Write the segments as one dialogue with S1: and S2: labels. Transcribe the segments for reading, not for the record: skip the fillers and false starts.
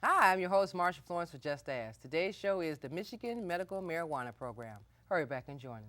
S1: Hi, I'm your host, Marsha Florence for Just Ask. Today's show is the Michigan Medical Marijuana Program. Hurry back and join us.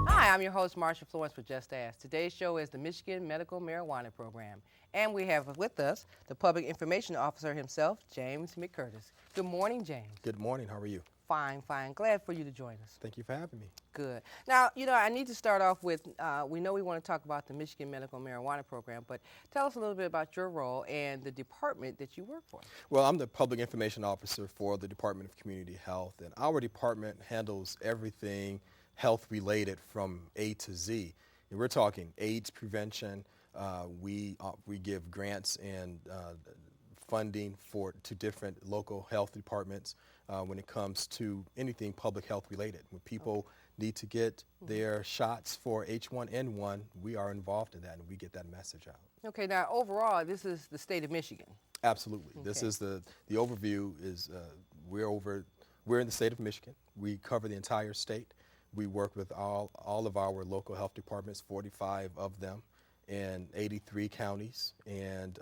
S1: Hi, I'm your host, Marsha Florence for Just Ask. Today's show is the Michigan Medical Marijuana Program. And we have with us the Public Information Officer himself, James McCurtis. Good morning, James.
S2: Good morning. How are you?
S1: Fine, fine. Glad for you to join us.
S2: Thank you for having me.
S1: Good. Now, I need to start off with, we know we want to talk about the Michigan Medical Marijuana Program, but tell us a little bit about your role and the department that you work for.
S2: Well, I'm the Public Information Officer for the Department of Community Health, and our department handles everything health-related from A to Z. And we're talking AIDS prevention. We give grants and funding to different local health departments when it comes to anything public health related. When people need to get their shots for H1N1, we are involved in that, and we get that message out.
S1: Okay, now overall, this is the state of Michigan.
S2: Absolutely.
S1: Okay.
S2: This is the overview is we're in the state of Michigan. We cover the entire state. We work with all of our local health departments, 45 of them, in 83 counties, and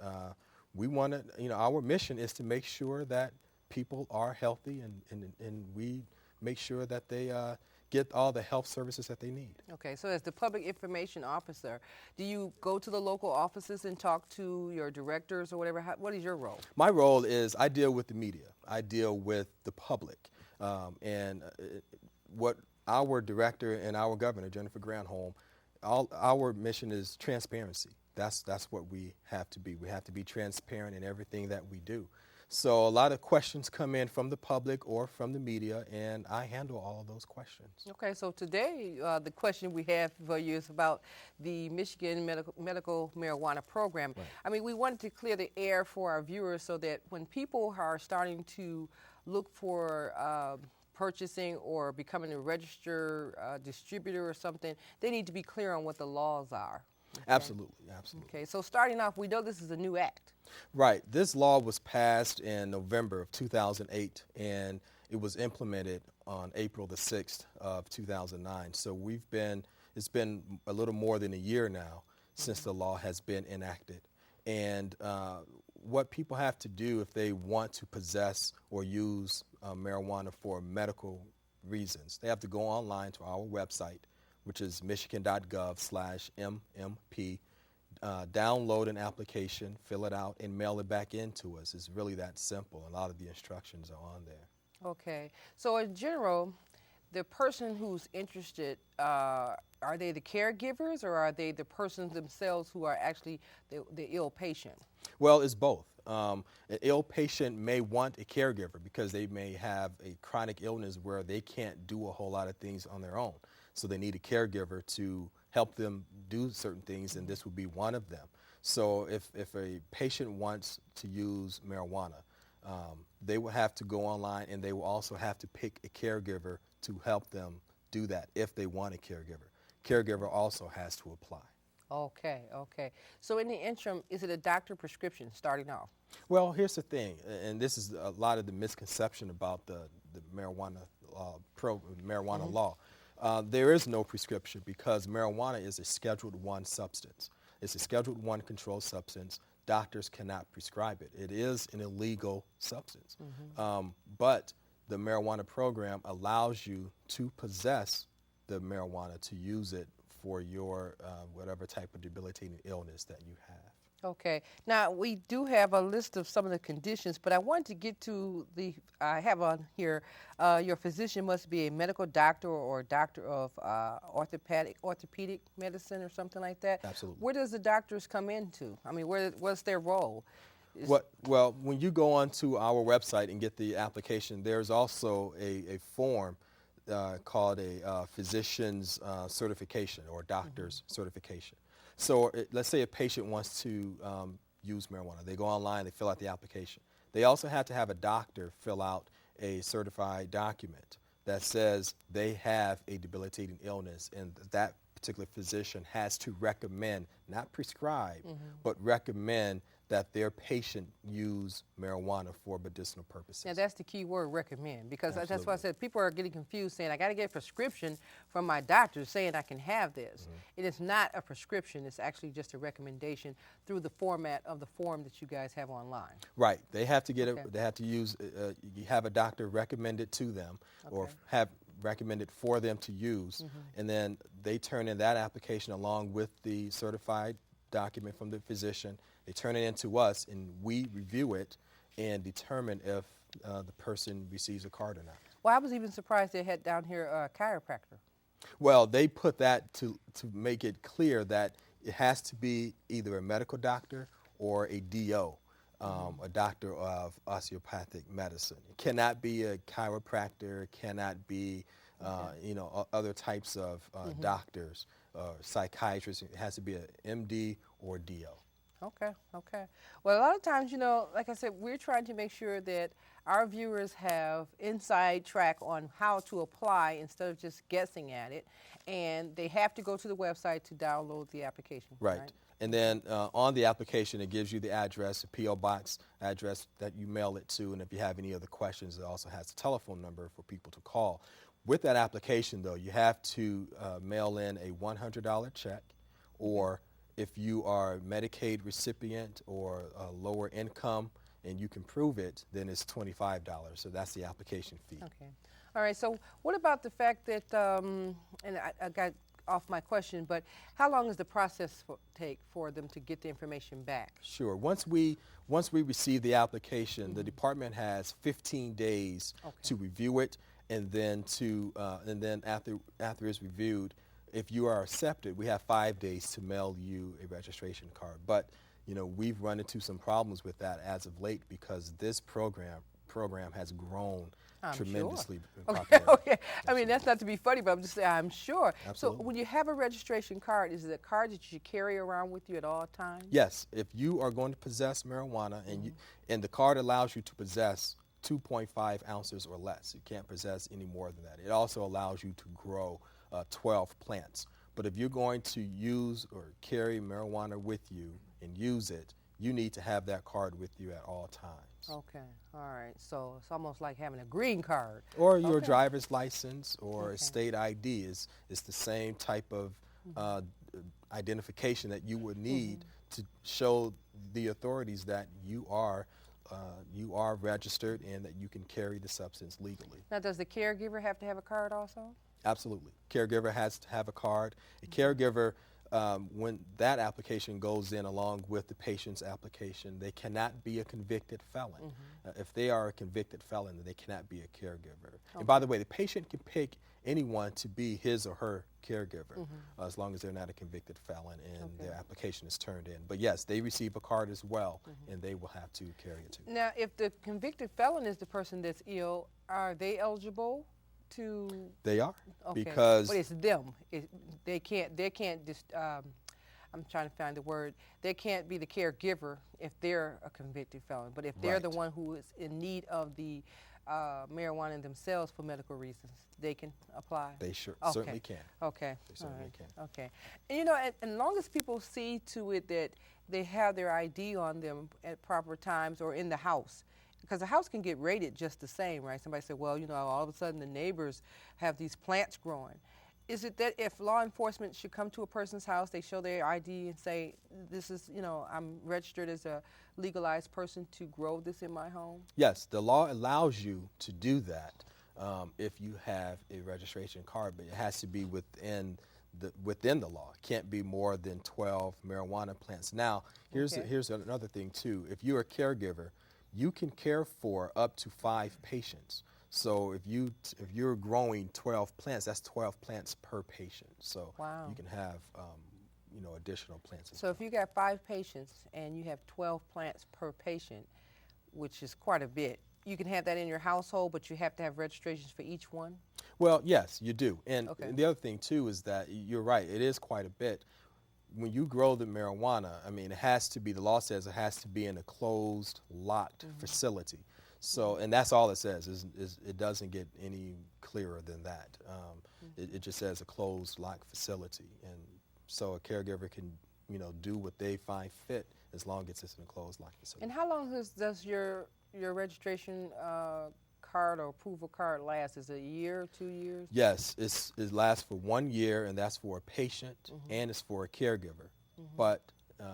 S2: we want to, our mission is to make sure that people are healthy and we make sure that they get all the health services that they need.
S1: Okay, so as the Public Information Officer, do you go to the local offices and talk to your directors or whatever? What is your role?
S2: My role is I deal with the media. I deal with the public. What our director and our governor, Jennifer Granholm, our mission is transparency. That's what we have to be. We have to be transparent in everything that we do. So a lot of questions come in from the public or from the media, and I handle all of those questions.
S1: Okay, so today the question we have for you is about the Michigan Medical Marijuana Program.
S2: Right.
S1: I mean, we wanted to clear the air for our viewers so that when people are starting to look for purchasing or becoming a registered distributor or something, they need to be clear on what the laws are. Okay?
S2: Absolutely.
S1: Okay, so starting off, we know this is a new act.
S2: Right. This law was passed in November of 2008, and it was implemented on April the 6th of 2009. So it's been a little more than a year now since the law has been enacted. And what people have to do if they want to possess or use marijuana for medical reasons, they have to go online to our website, which is michigan.gov/MMP, download an application, fill it out, and mail it back in to us. It's really that simple. A lot of the instructions are on there.
S1: Okay, so in general, the person who's interested, are they the caregivers or are they the persons themselves who are actually the ill patient?
S2: Well, it's both. An ill patient may want a caregiver because they may have a chronic illness where they can't do a whole lot of things on their own. So they need a caregiver to help them do certain things, and this would be one of them. So if a patient wants to use marijuana, they will have to go online, and they will also have to pick a caregiver to help them do that if they want a caregiver. Caregiver also has to apply.
S1: Okay, okay. So in the interim, is it a doctor prescription starting off?
S2: Well, here's the thing, and this is a lot of the misconception about the marijuana law. There is no prescription because marijuana is a Scheduled I substance. It's a Scheduled I controlled substance. Doctors cannot prescribe it. It is an illegal substance. But the marijuana program allows you to possess the marijuana, to use it for your whatever type of debilitating illness that you have.
S1: Okay. Now, we do have a list of some of the conditions, but I want to get to I have on here, your physician must be a medical doctor or a doctor of orthopedic medicine or something like that.
S2: Absolutely.
S1: Where does the doctors come into? I mean, what's their role?
S2: Well, when you go onto our website and get the application, there's also a form called a physician's certification or doctor's certification. So let's say a patient wants to use marijuana. They go online, they fill out the application. They also have to have a doctor fill out a certified document that says they have a debilitating illness, and that particular physician has to recommend, not prescribe, but recommend that their patient use marijuana for medicinal purposes.
S1: Yeah, that's the key word, recommend, because that's why I
S2: Absolutely.
S1: said people are getting confused saying, I got to get a prescription from my doctor saying I can have this. It is not a prescription. It's actually just a recommendation through the format of the form that you guys have online.
S2: Right. They have to get
S1: Okay.
S2: it. They have to use. You have a doctor recommend it to them, or
S1: Okay.
S2: have recommended for them to use, and then they turn in that application along with the certified document from the physician. They turn it in to us, and we review it and determine if the person receives a card or not.
S1: Well, I was even surprised they had down here a chiropractor.
S2: Well, they put that to make it clear that it has to be either a medical doctor or a DO, a doctor of osteopathic medicine. It cannot be a chiropractor, cannot be, other types of doctors, psychiatrists. It has to be an MD or DO.
S1: Okay, okay. Well, a lot of times, like I said, we're trying to make sure that our viewers have inside track on how to apply instead of just guessing at it. And they have to go to the website to download the application.
S2: Right. And then on the application, it gives you the address, the P.O. Box address that you mail it to. And if you have any other questions, it also has a telephone number for people to call. With that application, though, you have to mail in a $100 check, or if you are a Medicaid recipient or a lower income and you can prove it, then it's $25. So that's the application fee.
S1: Okay. All right. So what about the fact that, and I got off my question, but how long does the process take for them to get the information back?
S2: Sure. Once we receive the application, the department has 15 days to review it, and then after it's reviewed, if you are accepted, we have 5 days to mail you a registration card. But we've run into some problems with that as of late because this program has grown tremendously in popularity.
S1: Okay. I mean, that's not to be funny, but I'm just saying, I'm sure.
S2: Absolutely.
S1: So when you have a registration card, is it a card that you carry around with you at all times?
S2: Yes. If you are going to possess marijuana and the card allows you to possess 2.5 ounces or less, you can't possess any more than that. It also allows you to grow 12 plants. But if you're going to use or carry marijuana with you and use it, you need to have that card with you at all times.
S1: Okay, all right. So it's almost like having a green card.
S2: Or your driver's license or a state ID is the same type of identification that you would need to show the authorities that you are registered and that you can carry the substance legally.
S1: Now, does the caregiver have to have a card also?
S2: Absolutely. Caregiver has to have a card. A caregiver, when that application goes in along with the patient's application, they cannot be a convicted felon. If they are a convicted felon, then they cannot be a caregiver. And by the way, the patient can pick anyone to be his or her caregiver as long as they're not a convicted felon and their application is turned in. But yes, they receive a card as well, and they will have to carry it too.
S1: Now, if the convicted felon is the person that's ill, are they eligible to?
S2: They are,
S1: Okay.
S2: because
S1: But it's them. They can't just, I'm trying to find the word, they can't be the caregiver if they're a convicted felon. But if they're the
S2: Right.
S1: one who is in need of the marijuana themselves for medical reasons, they can apply?
S2: they
S1: Okay.
S2: certainly can.
S1: Okay.
S2: They certainly can.
S1: Okay. And as long as people see to it that they have their ID on them at proper times or in the house, because the house can get raided just the same, right? Somebody said, well, all of a sudden the neighbors have these plants growing. Is it that if law enforcement should come to a person's house, they show their ID and say, this is, I'm registered as a legalized person to grow this in my home?
S2: Yes, the law allows you to do that if you have a registration card, but it has to be within the law. It can't be more than 12 marijuana plants. Now, here's another thing too. If you're a caregiver, you can care for up to 5 patients. So if you're growing 12 plants, that's 12 plants per patient. So
S1: Wow.
S2: you can have additional plants.
S1: So if you got 5 patients and you have 12 plants per patient, which is quite a bit, you can have that in your household, but you have to have registrations for each one?
S2: Well, yes, you do. And
S1: Okay.
S2: the other thing, too, is that you're right. It is quite a bit. When you grow the marijuana, I mean, it has to be, the law says it has to be in a closed, locked facility. So, and that's all it says. Is it doesn't get any clearer than that. It just says a closed, locked facility. And so a caregiver can, do what they find fit as long as it's in a closed, locked facility.
S1: And how long does your registration card or approval card last? Is it a year, 2 years?
S2: Yes, it lasts for 1 year, and that's for a patient, and it's for a caregiver. But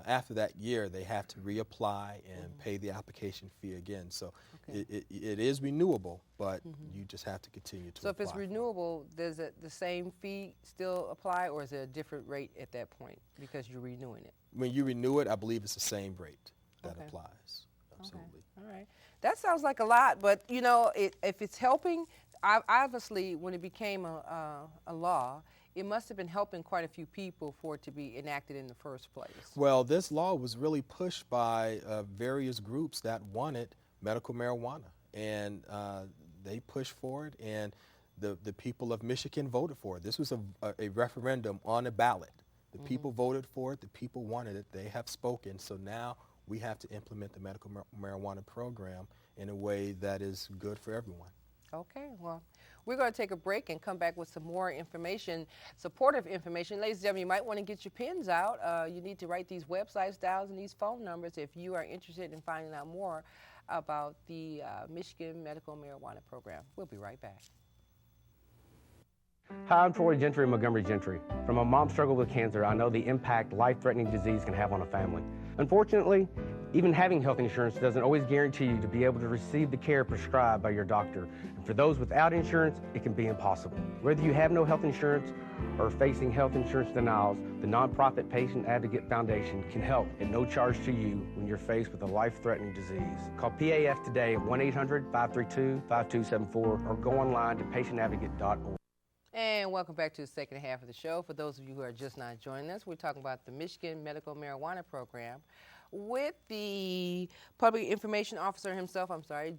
S2: after that year, they have to reapply and pay the application fee again. So it is renewable, but you just have to continue to
S1: So
S2: apply.
S1: if it's renewable, does the same fee still apply, or is it a different rate at that point because you're renewing it?
S2: When you renew it, I believe it's the same rate that
S1: Okay.
S2: applies. Absolutely.
S1: Okay. All right. That sounds like a lot, but if it's helping, obviously when it became a law, it must have been helping quite a few people for it to be enacted in the first place.
S2: Well, this law was really pushed by various groups that wanted medical marijuana, and they pushed for it, and the people of Michigan voted for it. This was a referendum on a ballot. The people voted for it. The people wanted it. They have spoken. So now we have to implement the medical marijuana program in a way that is good for everyone.
S1: Okay, well, we're going to take a break and come back with some more information, supportive information. Ladies and gentlemen, you might want to get your pens out. You need to write these websites down and these phone numbers if you are interested in finding out more about the Michigan Medical Marijuana Program. We'll be right back.
S3: Hi, I'm Troy Gentry of Montgomery Gentry. From a mom struggle with cancer, I know the impact life-threatening disease can have on a family. Unfortunately, even having health insurance doesn't always guarantee you to be able to receive the care prescribed by your doctor. And for those without insurance, it can be impossible. Whether you have no health insurance or are facing health insurance denials, the nonprofit Patient Advocate Foundation can help at no charge to you when you're faced with a life-threatening disease. Call PAF today at 1-800-532-5274 or go online to patientadvocate.org.
S1: And welcome back to the second half of the show. For those of you who are just not joining us, we're talking about the Michigan Medical Marijuana Program with the Public Information Officer himself,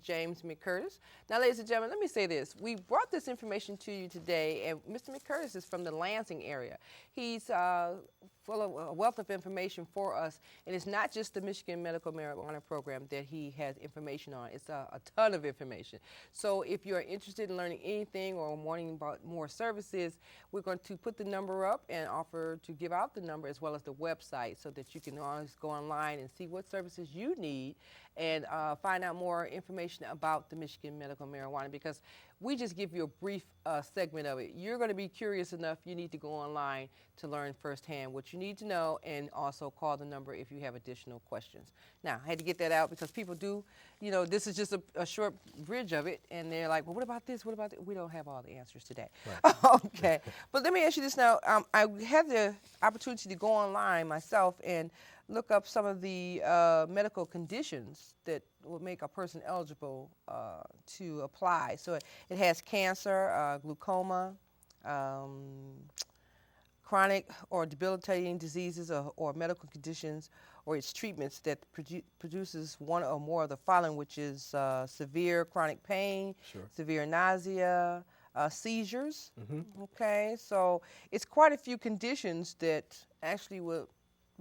S1: James McCurtis. Now, ladies and gentlemen, let me say this. We brought this information to you today, and Mr. McCurtis is from the Lansing area. He's full of a wealth of information for us, and it's not just the Michigan Medical Marijuana Program that he has information on. It's a ton of information. So if you're interested in learning anything or wanting about more services, we're going to put the number up and offer to give out the number as well as the website so that you can always go online and see what services you need and find out more information about the Michigan Medical Marijuana, because we just give you a brief segment of it. You're going to be curious enough, you need to go online to learn firsthand what you need to know, and also call the number if you have additional questions. Now, I had to get that out because people do, this is just a short bridge of it, and they're like, well, what about this? What about that? We don't have all the answers today. Right. Okay. But let me ask you this now. I had the opportunity to go online myself and look up some of the medical conditions that will make a person eligible to apply. So it has cancer, glaucoma, chronic or debilitating diseases or medical conditions or its treatments that produces one or more of the following, which is severe chronic pain, severe nausea, seizures. Okay, so it's quite a few conditions that actually will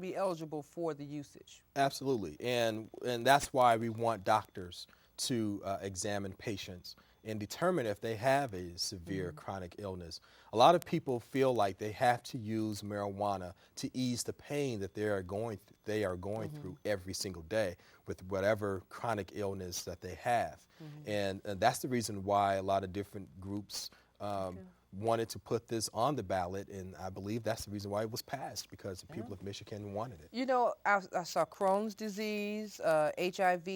S1: be eligible for the usage.
S2: Absolutely, and that's why we want doctors to examine patients and determine if they have a severe chronic illness. A lot of people feel like they have to use marijuana to ease the pain that they are going through every single day with whatever chronic illness that they have. And that's the reason why a lot of different groups wanted to put this on the ballot, and I believe that's the reason why it was passed, because the people of Michigan wanted it.
S1: I saw Crohn's disease, HIV,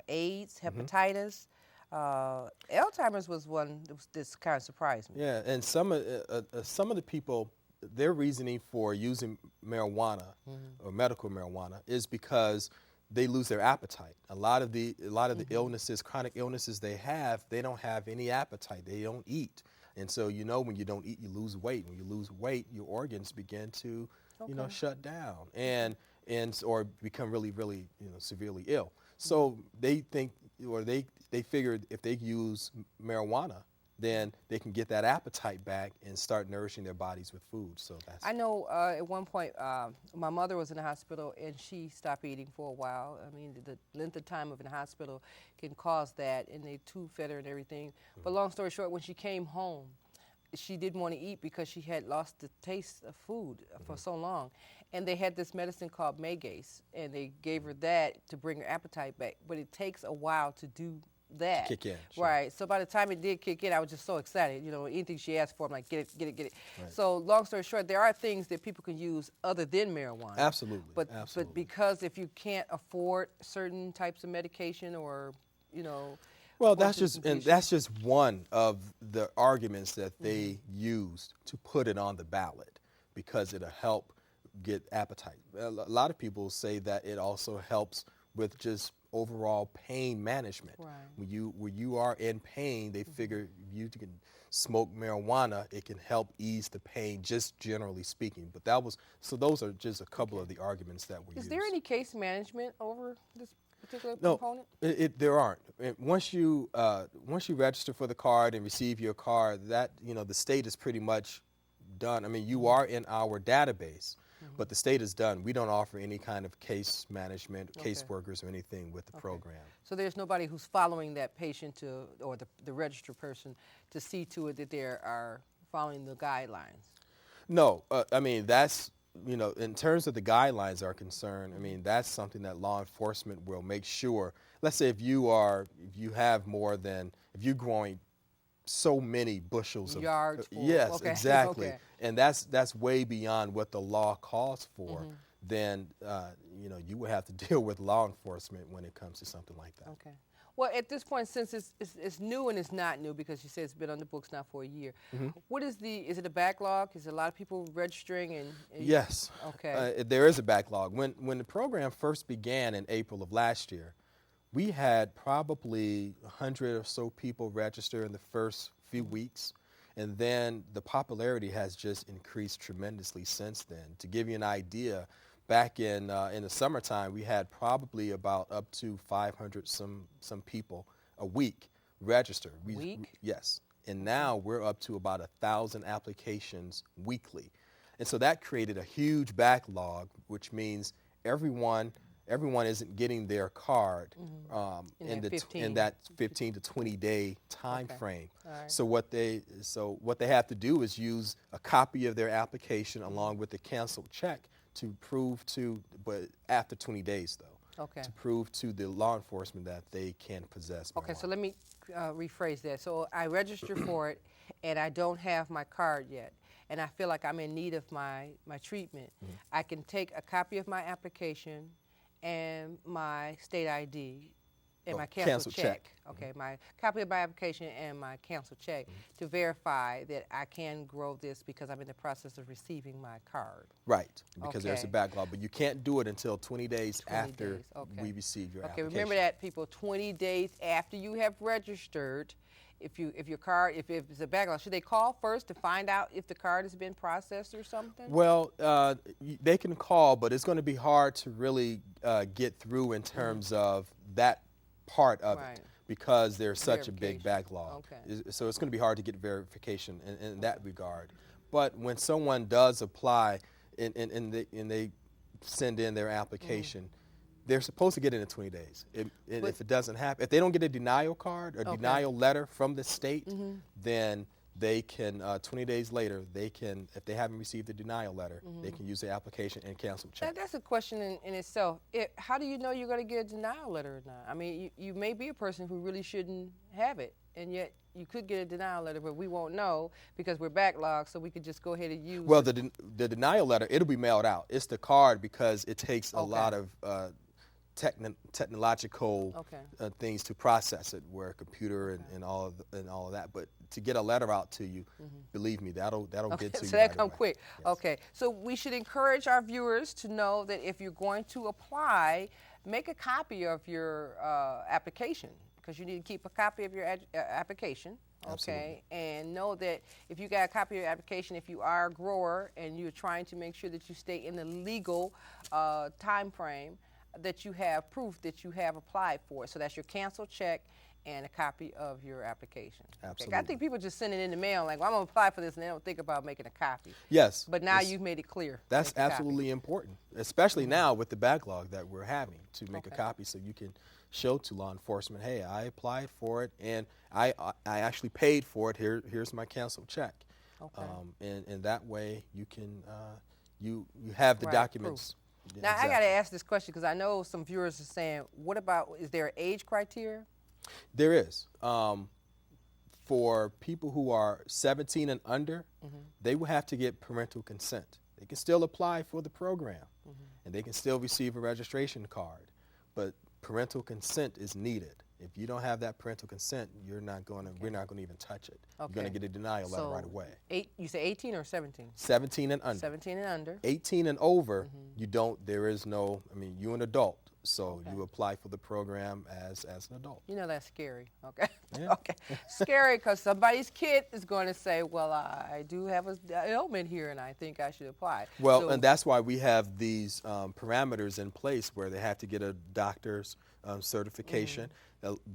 S1: AIDS, hepatitis. Alzheimer's was one that kind of surprised me.
S2: Yeah, and some of the people, their reasoning for using marijuana or medical marijuana is because they lose their appetite. A lot of the illnesses, chronic illnesses they don't have any appetite. They don't eat. And so, when you don't eat, you lose weight. When you lose weight, your organs begin to
S1: Okay.
S2: shut down and or become really, really, severely ill. So they think, or they figured if they use marijuana, then they can get that appetite back and start nourishing their bodies with food. So that's.
S1: I know at one point my mother was in the hospital and she stopped eating for a while. I mean, the length of time of in the hospital can cause that, and they tube fed her and everything. But long story short, when she came home, she didn't want to eat because she had lost the taste of food for so long. And they had this medicine called Megace, and they gave her that to bring her appetite back. But it takes a while to do that.
S2: Kick in, sure.
S1: Right. So by the time it did kick in, I was just so excited. Anything she asked for, I'm like, get it, get it, get it.
S2: Right.
S1: So long story short, there are things that people can use other than marijuana.
S2: Absolutely.
S1: But
S2: Absolutely.
S1: because if you can't afford certain types of medication or,
S2: Well,
S1: or
S2: that's
S1: to
S2: just
S1: condition-
S2: that's just one of the arguments that they used to put it on the ballot, because it'll help get appetite. A lot of people say that it also helps with just overall pain management.
S1: Right.
S2: When you are in pain, they figure you can smoke marijuana, it can help ease the pain, just generally speaking. But those are just a couple of the arguments that were used.
S1: Is there any case management over this particular
S2: No,
S1: component?
S2: there aren't. Once you register for the card and receive your card, that the state is pretty much done. I mean, you are in our database, but the state is done. We don't offer any kind of case management,
S1: Okay.
S2: caseworkers, or anything with the program.
S1: So there's nobody who's following that patient or the registered person to see to it that they are following the guidelines.
S2: No, I mean, that's, in terms of the guidelines are concerned, I mean, that's something that law enforcement will make sure. Let's say if you're growing so many bushels of
S1: Yards full.
S2: yes,
S1: Okay.
S2: exactly.
S1: Okay.
S2: And that's way beyond what the law calls for. Then you would have to deal with law enforcement when it comes to something like that.
S1: Okay. Well, at this point, since it's new and it's not new, because you said it's been on the books now for a year, what is it a backlog? Is it a lot of people registering? And
S2: Yes.
S1: Okay.
S2: There is a backlog. When the program first began in April of last year, we had probably 100 or so people register in the first few weeks, and then the popularity has just increased tremendously since then. To give you an idea, back in the summertime, we had probably about up to 500 some people a week register. Yes, and now we're up to about 1,000 applications weekly, and so that created a huge backlog, which means everyone isn't getting their card in that 15 to 20 day time frame.
S1: All right.
S2: So what they have to do is use a copy of their application along with the canceled check to prove but after 20 days though.
S1: Okay.
S2: To prove to the law enforcement that they can possess marijuana.
S1: Okay, so let me rephrase that. So I register for it, and I don't have my card yet, and I feel like I'm in need of my treatment. I can take a copy of my application and my state ID and my canceled check. Okay, my copy of my application and my canceled check to verify that I can grow this because I'm in the process of receiving my card.
S2: Right, because there's a
S1: Okay.
S2: backlog, but you can't do it until 20 days
S1: 20
S2: after
S1: days, okay.
S2: we receive your
S1: Okay,
S2: application.
S1: remember that, people. 20 days after you have registered, if your card, if it's a backlog, should they call first to find out if the card has been processed or something?
S2: Well, they can call, but it's going to be hard to really get through in terms of that part of
S1: Right.
S2: it, because there's such a big
S1: Verification.
S2: backlog.
S1: Okay.
S2: So it's going to be hard to get verification in that regard. But when someone does apply and they send in their application, they're supposed to get it in 20 days. And if it doesn't happen, if they don't get a denial card or denial letter from the state, then they can, 20 days later, if they haven't received the denial letter, they can use the application and cancel check.
S1: That's a question in itself. How do you know you're going to get a denial letter or not? I mean, you may be a person who really shouldn't have it, and yet you could get a denial letter, but we won't know because we're backlogged, so we could just go ahead and use
S2: Well, the denial letter, it'll be mailed out. It's the card because it takes a lot of technological things to process it, where a computer and all of that. But to get a letter out to you, believe me, that'll get to you.
S1: So that
S2: right
S1: come
S2: away.
S1: quick.
S2: Yes.
S1: Okay, so we should encourage our viewers to know that if you're going to apply, make a copy of your application, because you need to keep a copy of your application. Okay, and know that if you got a copy of your application, if you are a grower and you're trying to make sure that you stay in the legal time frame, that you have proof that you have applied for it. So that's your canceled check and a copy of your application.
S2: Absolutely.
S1: Okay. I think people just send it in the mail like, well, I'm going to apply for this, and they don't think about making a copy.
S2: Yes.
S1: But now you've made it clear.
S2: That's
S1: Make a
S2: absolutely
S1: copy.
S2: important, especially now with the backlog that we're having, to make a
S1: Okay.
S2: copy so you can show to law enforcement, hey, I applied for it and I actually paid for it. Here's my canceled check.
S1: Okay.
S2: And that way you can you have the
S1: Right,
S2: documents. Yeah,
S1: Now, I got to
S2: exactly.
S1: ask this question because I know some viewers are saying, what about, is there an age criteria?
S2: There is. For people who are 17 and under, they will have to get parental consent. They can still apply for the program, and they can still receive a registration card, but parental consent is needed. If you don't have that parental consent, we're not going to even touch it. You're going
S1: Okay.
S2: to get a denial letter right away.
S1: You say 18 or 17?
S2: 17 and under.
S1: 17 and under.
S2: 18 and over, there is no, you're an adult, so
S1: Okay.
S2: you apply for the program as an adult.
S1: You know that's scary, okay?
S2: Yeah.
S1: Okay, scary because somebody's kid is going to say, well, I do have an ailment here and I think I should apply.
S2: Well,
S1: So-
S2: and that's why we have these parameters in place where they have to get a doctor's certification.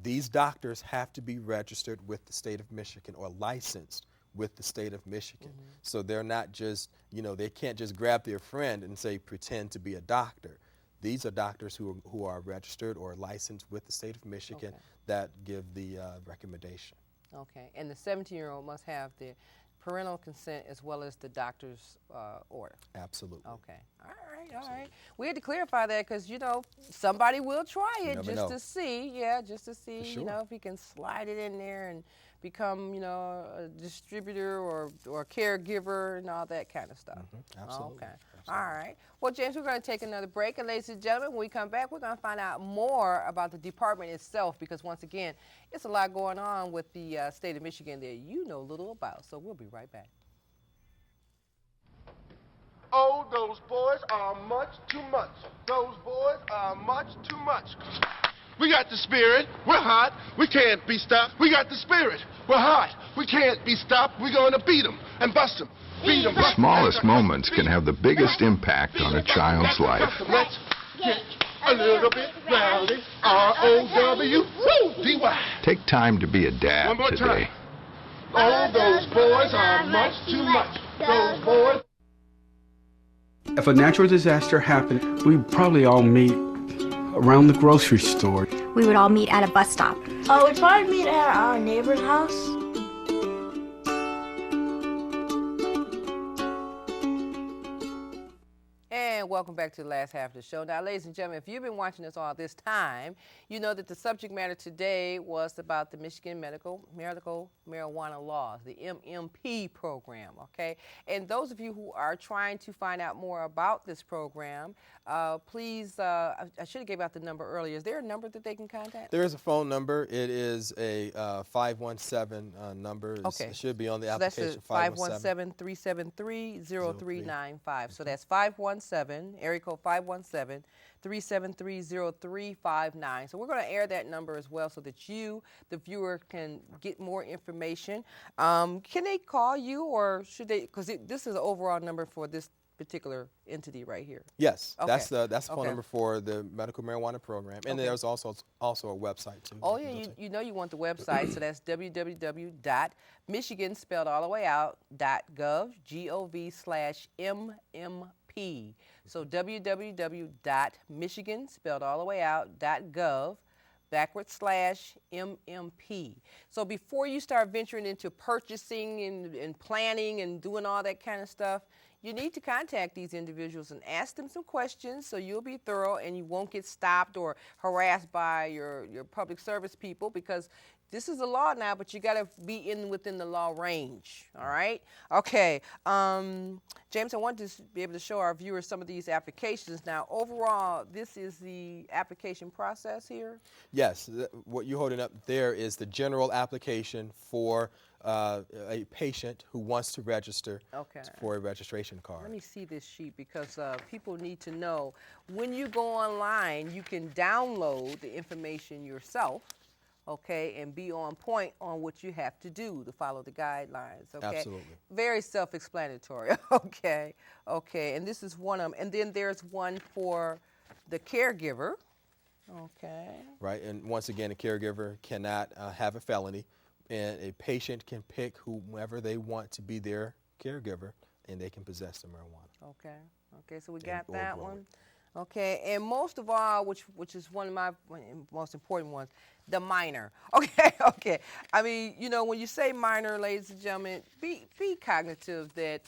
S2: These doctors have to be registered with the state of Michigan or licensed with the state of Michigan. So they're not just, they can't just grab their friend and say, pretend to be a doctor. These are doctors who are registered or licensed with the state of Michigan
S1: Okay.
S2: that give the recommendation.
S1: Okay, and the 17-year-old must have the parental consent as well as the doctor's order.
S2: Absolutely.
S1: Okay. All right. We had to clarify that because, somebody will try it
S2: never
S1: just
S2: know.
S1: to see. just to see,
S2: For sure.
S1: if he can slide it in there and become, a distributor or caregiver and all that kind of stuff.
S2: Absolutely.
S1: Okay.
S2: Absolutely.
S1: All right. Well, James, we're going to take another break. And ladies and gentlemen, when we come back, we're going to find out more about the department itself because, once again, it's a lot going on with the state of Michigan that you know little about. So we'll be right back.
S4: Oh, those boys are much too much. Those boys are much too much. We got the spirit. We're hot. We can't be stopped. We got the spirit. We're hot. We can't be stopped. We're going to beat them and bust them. Beat them.
S5: The smallest moments can have the biggest impact on a child's life.
S4: Let's get a little bit rowdy. R-O-W-D-Y.
S5: Take time to be a
S4: One
S5: dad
S4: more
S5: today.
S4: time. Oh, those boys are much too much. Those boys.
S6: If a natural disaster happened, we'd probably all meet around the grocery store.
S7: We would all meet at a bus stop.
S8: Oh, we'd probably meet at our neighbor's house.
S1: And welcome back to the last half of the show. Now, ladies and gentlemen, if you've been watching us all this time, you know that the subject matter today was about the Michigan Medical Marijuana Laws, the MMP program, okay? And those of you who are trying to find out more about this program, please, I should have gave out the number earlier. Is there a number that they can contact?
S2: There is a phone number. It is a 517 number.
S1: Okay.
S2: It should be on the
S1: So that's
S2: application.
S1: 517-373-0395. So that's 517, area code 517-373-0359. So we're going to air that number as well so that you, the viewer, can get more information. Can they call you or should they, because this is an overall number for this particular entity right here.
S2: Yes,
S1: Okay.
S2: that's the phone
S1: Okay.
S2: number for the medical marijuana program, and
S1: Okay.
S2: there's also a website too.
S1: Oh,
S2: you
S1: yeah,
S2: can go
S1: you
S2: to.
S1: know you want the website, so that's www.michigan, spelled all the way out, .gov, G-O-V /MMP. So www.michigan, spelled all the way out, .gov, /MMP. So before you start venturing into purchasing and planning and doing all that kind of stuff, you need to contact these individuals and ask them some questions so you'll be thorough and you won't get stopped or harassed by your public service people, because this is a law now, but you got to be within the law range, all right? Okay, James, I want to be able to show our viewers some of these applications. Now, overall, this is the application process here?
S2: Yes, what you're holding up there is the general application for a patient who wants to register
S1: Okay.
S2: for a registration card.
S1: Let me see this sheet because people need to know when you go online, you can download the information yourself. okay, and be on point on what you have to do to follow the guidelines, okay?
S2: Absolutely.
S1: Very self-explanatory, okay, okay, and this is one of them. And then there's one for the caregiver, okay.
S2: Right, and once again, a caregiver cannot have a felony, and a patient can pick whomever they want to be their caregiver, and they can possess the marijuana.
S1: Okay, okay, so we got
S2: or
S1: that
S2: grow
S1: one.
S2: it.
S1: Okay, and most of all, which is one of my most important ones, the minor. Okay, okay. I mean, you know, when you say minor, ladies and gentlemen, be cognitive that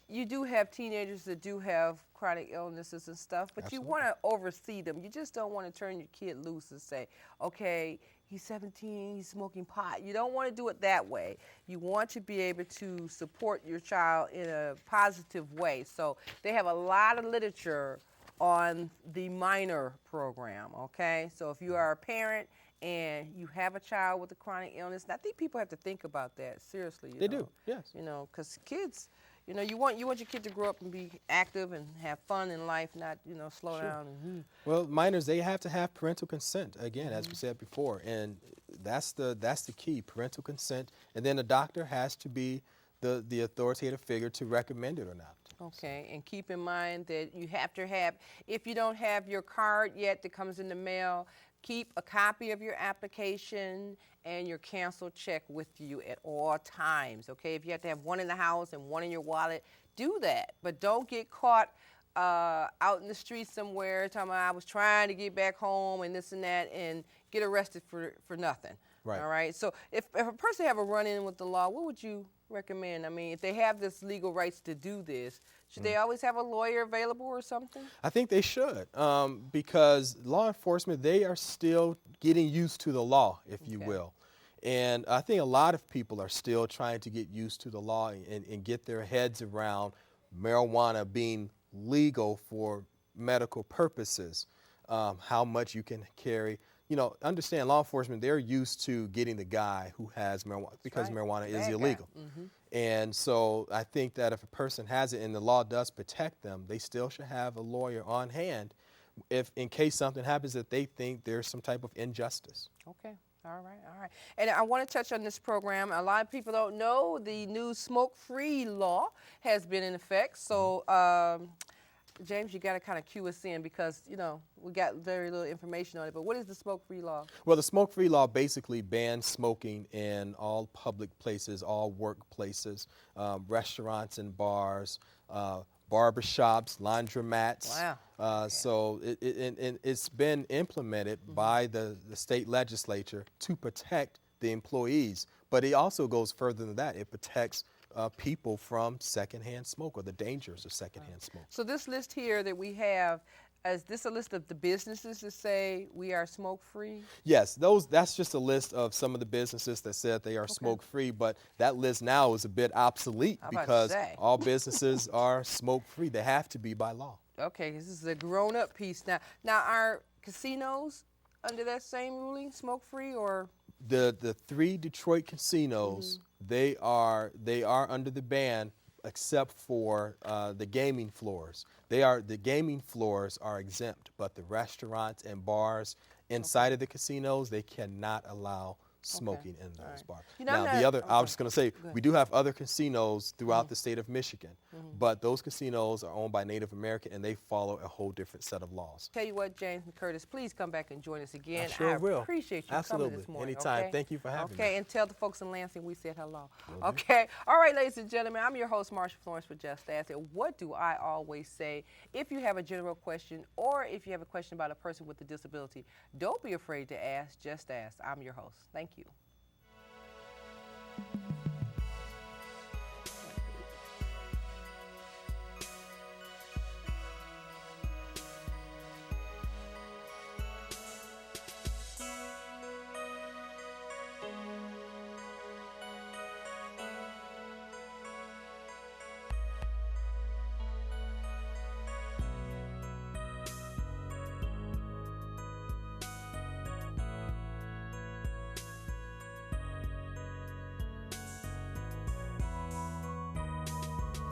S1: you do have teenagers that do have chronic illnesses and stuff, but
S2: Absolutely.
S1: you want to oversee them. You just don't want to turn your kid loose and say, okay, he's 17, he's smoking pot. You don't want to do it that way. You want to be able to support your child in a positive way. So they have a lot of literature on the minor program, okay? So if you are a parent and you have a child with a chronic illness, and I think people have to think about that seriously.
S2: They do, yes.
S1: You know, because kids, you know, you want your kid to grow up and be active and have fun in life, not, you know, slow down. And,
S2: Well, minors, they have to have parental consent, again, as we said before, and that's the key, parental consent, and then the doctor has to be the authoritative figure to recommend it or not.
S1: Okay, and keep in mind that you have to have, if you don't have your card yet that comes in the mail, keep a copy of your application and your canceled check with you at all times, okay? If you have to have one in the house and one in your wallet, do that. But don't get caught out in the street somewhere talking about I was trying to get back home and this and that and get arrested for nothing.
S2: Right.
S1: All right, so if a person have a run-in with the law, what would you recommend? I mean, if they have this legal rights to do this, should they always have a lawyer available or something?
S2: I think they should, because law enforcement, they are still getting used to the law, if you will. And I think a lot of people are still trying to get used to the law and get their heads around marijuana being legal for medical purposes, how much you can carry. You know, understand law enforcement, they're used to getting the guy who has marijuana because marijuana is illegal. And so I think that if a person has it and the law does protect them, they still should have a lawyer on hand if in case something happens that they think there's some type of injustice.
S1: Okay. All right, all right. And I want to touch on this program. A lot of people don't know the new smoke-free law has been in effect. So, James, you got to kind of cue us in because, you know, we got very little information on it. But what is the smoke-free law?
S2: Well, the smoke-free law basically bans smoking in all public places, all workplaces, restaurants and bars, barbershops, laundromats.
S1: Wow.
S2: So it's been implemented by the state legislature to protect the employees. But it also goes further than that. It protects people from secondhand smoke or the dangers of secondhand smoke.
S1: So this list here that we have, is this a list of the businesses that say we are smoke-free?
S2: Yes, that's just a list of some of the businesses that said they are smoke-free, but that list now is a bit obsolete because all businesses are smoke-free. They have to be by law.
S1: Okay, this is a grown-up piece now. Now, are casinos under that same ruling smoke-free or?
S2: The 3 Detroit casinos, they are under the ban except for the gaming floors. The gaming floors are exempt, but the restaurants and bars inside of the casinos, they cannot allow smoking in those bars.
S1: You know,
S2: now, I was just going to say, we do have other casinos throughout the state of Michigan, but those casinos are owned by Native American and they follow a whole different set of laws.
S1: Tell you what, James and Curtis, please come back and join us again.
S2: I sure will.
S1: Appreciate you
S2: Absolutely.
S1: coming this morning.
S2: Anytime.
S1: Okay?
S2: Thank you for having me.
S1: Okay, and tell the folks in Lansing we said hello. Okay. All right, ladies and gentlemen, I'm your host, Marsha Florence for Just Ask. And what do I always say? If you have a general question or if you have a question about a person with a disability, don't be afraid to ask. Just ask. I'm your host. Thank you.